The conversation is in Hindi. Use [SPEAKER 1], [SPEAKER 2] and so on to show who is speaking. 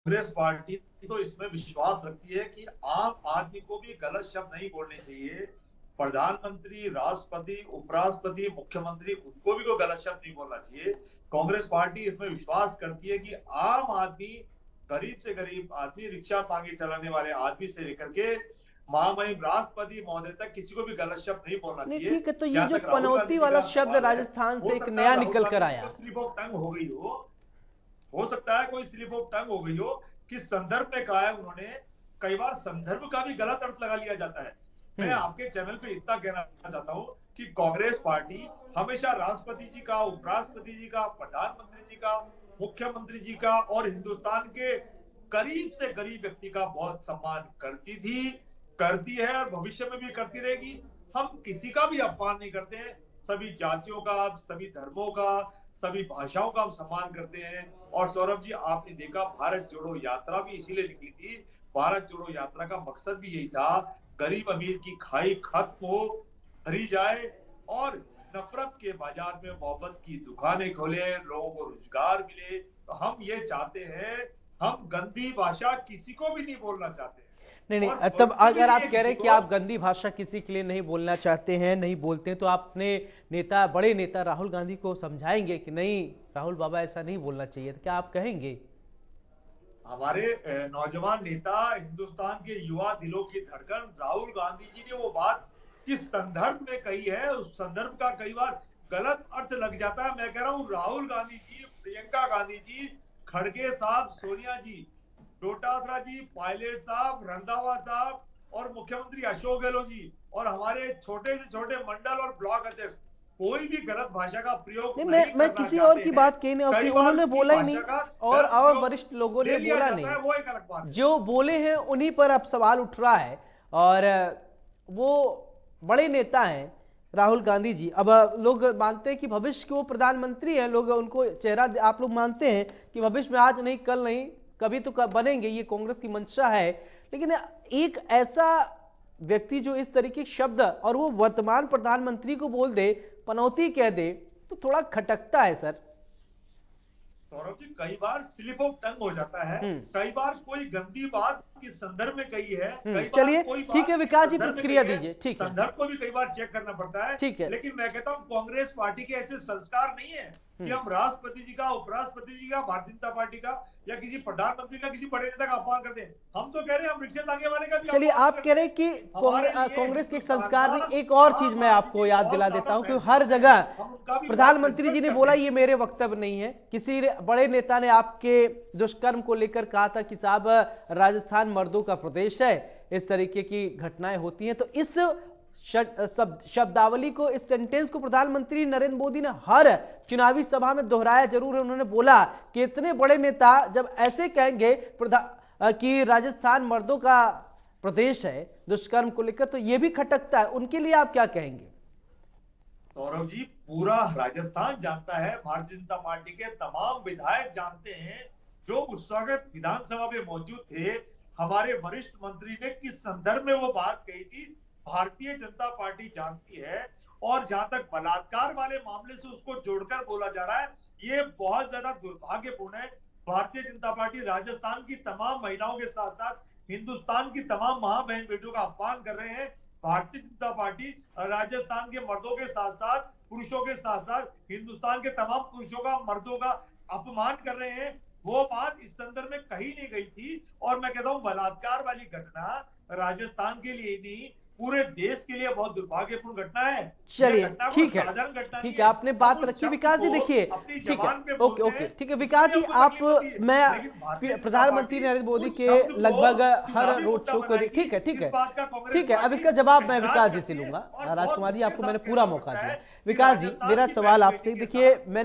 [SPEAKER 1] कांग्रेस पार्टी तो इसमें विश्वास रखती है कि आम आदमी को भी गलत शब्द नहीं बोलने चाहिए। प्रधानमंत्री, राष्ट्रपति, उपराष्ट्रपति, मुख्यमंत्री, उनको भी कोई गलत शब्द नहीं बोलना चाहिए। कांग्रेस पार्टी इसमें विश्वास करती है कि आम आदमी, गरीब से गरीब आदमी, रिक्शा तांगे चलाने वाले आदमी से लेकर के महामहिम राष्ट्रपति महोदय तक किसी को भी गलत शब्द नहीं बोलना
[SPEAKER 2] नहीं
[SPEAKER 1] चाहिए।
[SPEAKER 2] ठीक है, तो ये
[SPEAKER 1] जहां
[SPEAKER 2] जो
[SPEAKER 1] तक राहुल
[SPEAKER 2] पनौती
[SPEAKER 1] गांधी जी
[SPEAKER 2] वाला
[SPEAKER 1] का
[SPEAKER 2] शब्द
[SPEAKER 1] सवाल है,
[SPEAKER 2] राजस्थान से
[SPEAKER 1] हो
[SPEAKER 2] एक
[SPEAKER 1] सकता है
[SPEAKER 2] नया
[SPEAKER 1] राहुल
[SPEAKER 2] निकल कर
[SPEAKER 1] गांधी जी
[SPEAKER 2] आया।
[SPEAKER 1] को स्लिप ऑफ टंग हो गई हो सकता है कोई स्लिप ऑफ टंग हो गई हो। किस संदर्भ में कहा है उन्होंने। कई बार संदर्भ का भी गलत अर्थ लगा लिया जाता है। मैं आपके चैनल पे इतना कहना चाहता हूं कि कांग्रेस पार्टी हमेशा राष्ट्रपति जी का, उपराष्ट्रपति जी का, प्रधानमंत्री जी का, मुख्यमंत्री जी का और हिंदुस्तान के गरीब से गरीब व्यक्ति का बहुत सम्मान करती थी, करती है और भविष्य में भी करती रहेगी। हम किसी का भी अपमान नहीं करते हैं। सभी जातियों का, सभी धर्मों का, सभी भाषाओं का हम सम्मान करते हैं। और सौरभ जी, आपने देखा भारत जोड़ो यात्रा भी इसीलिए निकली थी। भारत जोड़ो यात्रा का मकसद भी यही था, गरीब अमीर की खाई खत्म हो, भरी जाए और नफरत के बाजार में मोहब्बत की दुकानें खोले, लोगों को रोजगार मिले। तो हम ये चाहते हैं, हम गंदी भाषा किसी को भी नहीं बोलना चाहते
[SPEAKER 2] नहीं
[SPEAKER 1] और
[SPEAKER 2] नहीं, तब
[SPEAKER 1] बोलते भी
[SPEAKER 2] अगर
[SPEAKER 1] नहीं
[SPEAKER 2] आप
[SPEAKER 1] है
[SPEAKER 2] कह रहे
[SPEAKER 1] किसी
[SPEAKER 2] हैं कि
[SPEAKER 1] को।
[SPEAKER 2] आप गंदी भाषा किसी के लिए नहीं बोलना चाहते हैं, नहीं बोलते हैं, तो आप अपने नेता, बड़े नेता राहुल गांधी को समझाएंगे कि नहीं राहुल बाबा ऐसा नहीं बोलना चाहिए, तो क्या आप कहेंगे?
[SPEAKER 1] हमारे नौजवान नेता, हिंदुस्तान के युवा दिलों की धड़कन राहुल गांधी जी ने वो बात किस संदर्भ में कही है, उस संदर्भ का कई बार गलत अर्थ लग जाता है। मैं कह रहा हूं राहुल गांधी जी, प्रियंका गांधी जी, खड़गे साहब, सोनिया जी, डोटासरा जी, पायलट साहब, रंधावा साहब और मुख्यमंत्री अशोक गहलोत जी और हमारे छोटे से छोटे मंडल और ब्लॉक अध्यक्ष कोई भी गलत भाषा का प्रयोग
[SPEAKER 2] नहीं,
[SPEAKER 1] नहीं
[SPEAKER 2] मैं
[SPEAKER 1] करना
[SPEAKER 2] किसी और
[SPEAKER 1] चाहते
[SPEAKER 2] की
[SPEAKER 1] हैं।
[SPEAKER 2] बात कही नहीं, कि
[SPEAKER 1] कई बार
[SPEAKER 2] उन्होंने
[SPEAKER 1] उनकी
[SPEAKER 2] बोला ही
[SPEAKER 1] भाषा
[SPEAKER 2] नहीं
[SPEAKER 1] का
[SPEAKER 2] और
[SPEAKER 1] गलत
[SPEAKER 2] वरिष्ठ लोगों
[SPEAKER 1] ले
[SPEAKER 2] ने
[SPEAKER 1] लिया
[SPEAKER 2] बोला
[SPEAKER 1] जाता
[SPEAKER 2] नहीं।
[SPEAKER 1] है, वो एक अलग बात है।
[SPEAKER 2] जो बोले हैं उन्हीं पर अब सवाल उठ रहा है और वो बड़े नेता हैं राहुल गांधी जी। अब लोग मानते हैं कि भविष्य के वो प्रधानमंत्री हैं, लोग उनको चेहरा, आप लोग मानते हैं कि भविष्य में आज नहीं कल नहीं कभी तो बनेंगे, ये कांग्रेस की मंशा है। लेकिन एक ऐसा व्यक्ति जो इस तरीके के शब्द और वो वर्तमान प्रधानमंत्री को बोल दे, पनौती कह दे, तो थोड़ा खटकता है सर।
[SPEAKER 1] सौरभ जी, कई बार स्लिप ऑफ टंग हो जाता है। कई बार कोई गंदी बात किस संदर्भ में कही है, कई बार
[SPEAKER 2] चलिए
[SPEAKER 1] कोई
[SPEAKER 2] ठीक है,
[SPEAKER 1] बात
[SPEAKER 2] विकास जी
[SPEAKER 1] संदर्भ में
[SPEAKER 2] प्रतिक्रिया
[SPEAKER 1] कही है,
[SPEAKER 2] दीजिए। ठीक है,
[SPEAKER 1] संदर्भ को भी कई बार चेक करना पड़ता है।
[SPEAKER 2] ठीक है।
[SPEAKER 1] लेकिन मैं कहता हूं कांग्रेस पार्टी के ऐसे संस्कार नहीं है कि हम राष्ट्रपति जी का, उपराष्ट्रपति जी का, भारतीय जनता पार्टी का या किसी प्रधानमंत्री का, किसी बड़े नेता का अपमान करते हैं। हम तो कह रहे हैं हम रिक्शे तांगे वाले का भी
[SPEAKER 2] चलिए,
[SPEAKER 1] अपमान
[SPEAKER 2] आप कह रहे हैं कि कांग्रेस के संस्कार नहीं। एक और चीज मैं आपको याद दिला देता हूं कि हर जगह प्रधानमंत्री जी ने बोला, ये मेरे वक्तव्य नहीं है, किसी बड़े नेता ने आपके दुष्कर्म को लेकर कहा था कि साहब राजस्थान मर्दों का प्रदेश है, इस तरीके की घटनाएं होती हैं। तो इस शब्दावली को, इस सेंटेंस को प्रधानमंत्री नरेंद्र मोदी ने हर चुनावी सभा में दोहराया जरूर है। उन्होंने बोला कि इतने बड़े नेता जब ऐसे कहेंगे कि राजस्थान मर्दों का प्रदेश है दुष्कर्म को लेकर, तो यह भी खटकता है। उनके लिए आप क्या कहेंगे?
[SPEAKER 1] सौरभ जी, पूरा राजस्थान जानता है, भारतीय जनता पार्टी के तमाम विधायक जानते हैं, जो उस वक्त विधानसभा में मौजूद थे। हमारे वरिष्ठ मंत्री ने किस संदर्भ में वो बात कही थी, भारतीय जनता पार्टी जानती है। और जहां तक बलात्कार वाले मामले से उसको जोड़कर बोला जा रहा है, ये बहुत ज्यादा दुर्भाग्यपूर्ण है। भारतीय जनता पार्टी राजस्थान की तमाम महिलाओं के साथ साथ हिंदुस्तान की तमाम मां बहन बेटियों का अपमान कर रहे हैं। भारतीय जनता पार्टी राजस्थान के मर्दों के साथ साथ, पुरुषों के साथ साथ हिंदुस्तान के तमाम पुरुषों का, मर्दों का अपमान कर रहे हैं। वो बात इस संदर्भ में कही नहीं गई थी। और मैं कहता हूं बलात्कार वाली घटना राजस्थान के लिए नहीं, पूरे देश के लिए बहुत दुर्भाग्यपूर्ण घटना है।
[SPEAKER 2] चलिए ठीक है, ठीक है, आपने बात रखी। विकास जी देखिए, ठीक है, ओके ओके, ठीक है विकास जी, आप, मैं प्रधानमंत्री नरेंद्र मोदी के लगभग हर रोड शो को, ठीक है ठीक है ठीक है, अब इसका जवाब मैं विकास जी से लूंगा। राजकुमार जी, आपको मैंने पूरा मौका दिया। विकास जी, मेरा सवाल आपसे, देखिए मैंने